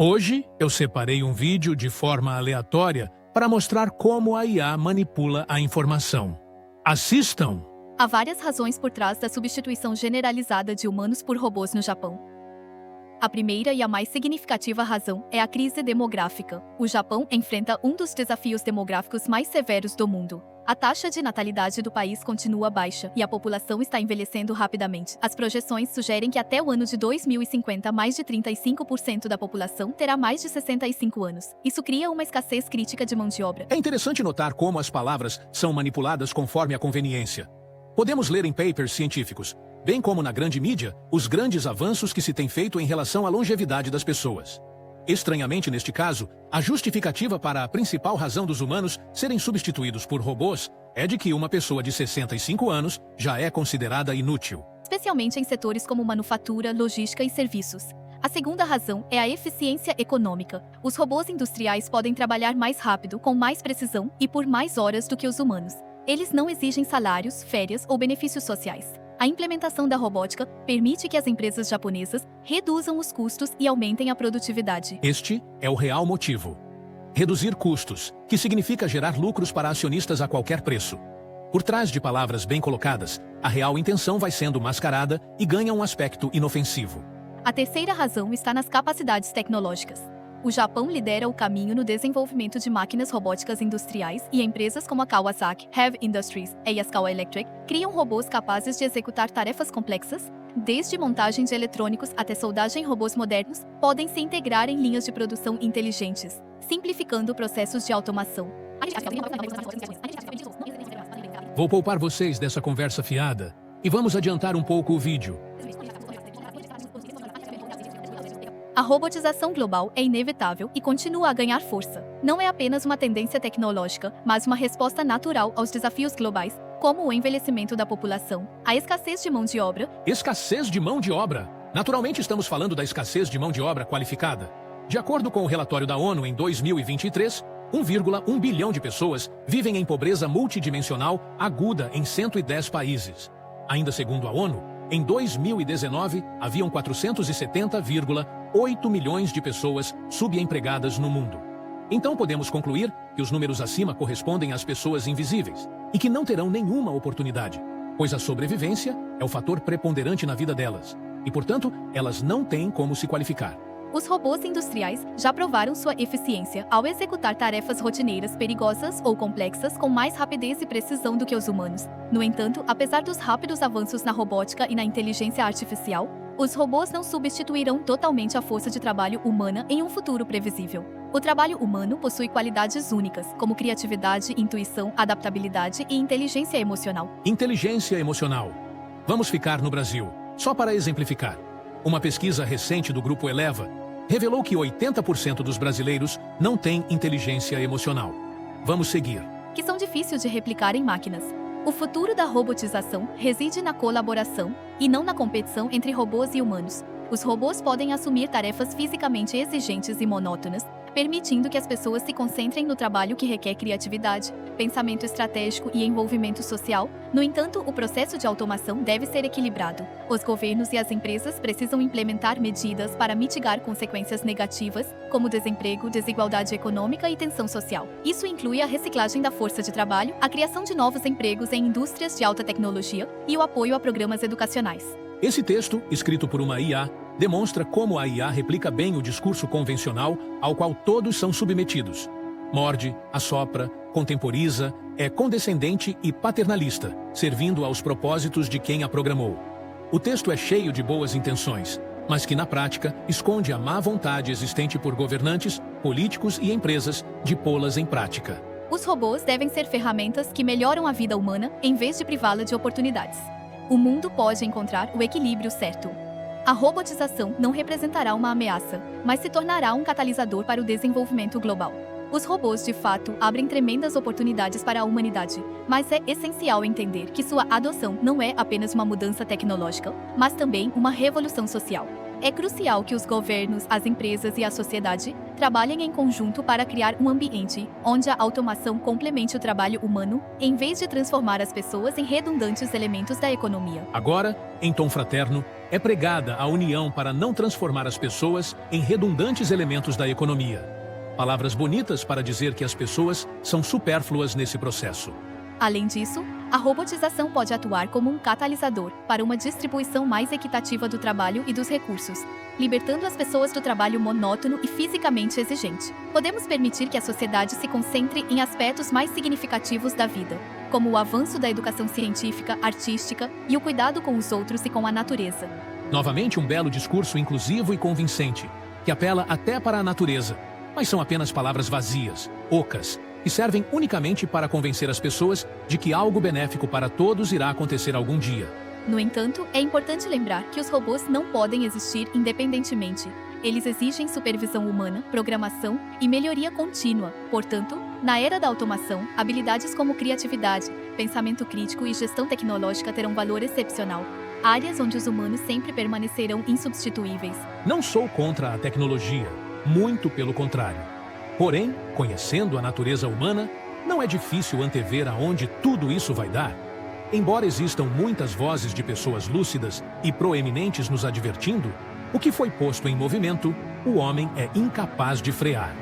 Hoje, eu separei um vídeo de forma aleatória para mostrar como a IA manipula a informação. Assistam! Há várias razões por trás da substituição generalizada de humanos por robôs no Japão. A primeira e a mais significativa razão é a crise demográfica. O Japão enfrenta um dos desafios demográficos mais severos do mundo. A taxa de natalidade do país continua baixa e a população está envelhecendo rapidamente. As projeções sugerem que até o ano de 2050, mais de 35% da população terá mais de 65 anos. Isso cria uma escassez crítica de mão de obra. É interessante notar como as palavras são manipuladas conforme a conveniência. Podemos ler em papers científicos, bem como na grande mídia, os grandes avanços que se tem feito em relação à longevidade das pessoas. Estranhamente, neste caso, a justificativa para a principal razão dos humanos serem substituídos por robôs é de que uma pessoa de 65 anos já é considerada inútil. Especialmente em setores como manufatura, logística e serviços. A segunda razão é a eficiência econômica. Os robôs industriais podem trabalhar mais rápido, com mais precisão e por mais horas do que os humanos. Eles não exigem salários, férias ou benefícios sociais. A implementação da robótica permite que as empresas japonesas reduzam os custos e aumentem a produtividade. Este é o real motivo. Reduzir custos, que significa gerar lucros para acionistas a qualquer preço. Por trás de palavras bem colocadas, a real intenção vai sendo mascarada e ganha um aspecto inofensivo. A terceira razão está nas capacidades tecnológicas. O Japão lidera o caminho no desenvolvimento de máquinas robóticas industriais e empresas como a Kawasaki Heavy Industries e a Yaskawa Electric criam robôs capazes de executar tarefas complexas, desde montagem de eletrônicos até soldagem. Robôs modernos podem se integrar em linhas de produção inteligentes, simplificando processos de automação. Vou poupar vocês dessa conversa fiada e vamos adiantar um pouco o vídeo. A robotização global é inevitável e continua a ganhar força. Não é apenas uma tendência tecnológica, mas uma resposta natural aos desafios globais, como o envelhecimento da população, a escassez de mão de obra. Escassez de mão de obra? Naturalmente estamos falando da escassez de mão de obra qualificada. De acordo com o relatório da ONU, em 2023, 1,1 bilhão de pessoas vivem em pobreza multidimensional aguda em 110 países. Ainda segundo a ONU, em 2019, haviam 470,8 milhões de pessoas subempregadas no mundo. Então podemos concluir que os números acima correspondem às pessoas invisíveis e que não terão nenhuma oportunidade, pois a sobrevivência é o fator preponderante na vida delas e, portanto, elas não têm como se qualificar. Os robôs industriais já provaram sua eficiência ao executar tarefas rotineiras perigosas ou complexas com mais rapidez e precisão do que os humanos. No entanto, apesar dos rápidos avanços na robótica e na inteligência artificial, os robôs não substituirão totalmente a força de trabalho humana em um futuro previsível. O trabalho humano possui qualidades únicas, como criatividade, intuição, adaptabilidade e inteligência emocional. Inteligência emocional. Vamos ficar no Brasil, só para exemplificar. Uma pesquisa recente do Grupo Eleva revelou que 80% dos brasileiros não têm inteligência emocional. Vamos seguir. Que são difíceis de replicar em máquinas. O futuro da robotização reside na colaboração e não na competição entre robôs e humanos. Os robôs podem assumir tarefas fisicamente exigentes e monótonas, permitindo que as pessoas se concentrem no trabalho que requer criatividade, pensamento estratégico e envolvimento social. No entanto, o processo de automação deve ser equilibrado. Os governos e as empresas precisam implementar medidas para mitigar consequências negativas, como desemprego, desigualdade econômica e tensão social. Isso inclui a reciclagem da força de trabalho, a criação de novos empregos em indústrias de alta tecnologia e o apoio a programas educacionais. Esse texto, escrito por uma IA, demonstra como a IA replica bem o discurso convencional ao qual todos são submetidos. Morde, assopra, contemporiza, é condescendente e paternalista, servindo aos propósitos de quem a programou. O texto é cheio de boas intenções, mas que na prática esconde a má vontade existente por governantes, políticos e empresas de pô-las em prática. Os robôs devem ser ferramentas que melhoram a vida humana em vez de privá-la de oportunidades. O mundo pode encontrar o equilíbrio certo. A robotização não representará uma ameaça, mas se tornará um catalisador para o desenvolvimento global. Os robôs, de fato, abrem tremendas oportunidades para a humanidade, mas é essencial entender que sua adoção não é apenas uma mudança tecnológica, mas também uma revolução social. É crucial que os governos, as empresas e a sociedade trabalhem em conjunto para criar um ambiente onde a automação complemente o trabalho humano, em vez de transformar as pessoas em redundantes elementos da economia. Agora, em tom fraterno, é pregada a união para não transformar as pessoas em redundantes elementos da economia. Palavras bonitas para dizer que as pessoas são supérfluas nesse processo. Além disso, a robotização pode atuar como um catalisador para uma distribuição mais equitativa do trabalho e dos recursos, libertando as pessoas do trabalho monótono e fisicamente exigente. Podemos permitir que a sociedade se concentre em aspectos mais significativos da vida, como o avanço da educação científica, artística e o cuidado com os outros e com a natureza. Novamente, um belo discurso inclusivo e convincente, que apela até para a natureza, mas são apenas palavras vazias, ocas, que servem unicamente para convencer as pessoas de que algo benéfico para todos irá acontecer algum dia. No entanto, é importante lembrar que os robôs não podem existir independentemente. Eles exigem supervisão humana, programação e melhoria contínua. Portanto, na era da automação, habilidades como criatividade, pensamento crítico e gestão tecnológica terão valor excepcional. Áreas onde os humanos sempre permanecerão insubstituíveis. Não sou contra a tecnologia, muito pelo contrário. Porém, conhecendo a natureza humana, não é difícil antever aonde tudo isso vai dar. Embora existam muitas vozes de pessoas lúcidas e proeminentes nos advertindo, o que foi posto em movimento, o homem é incapaz de frear.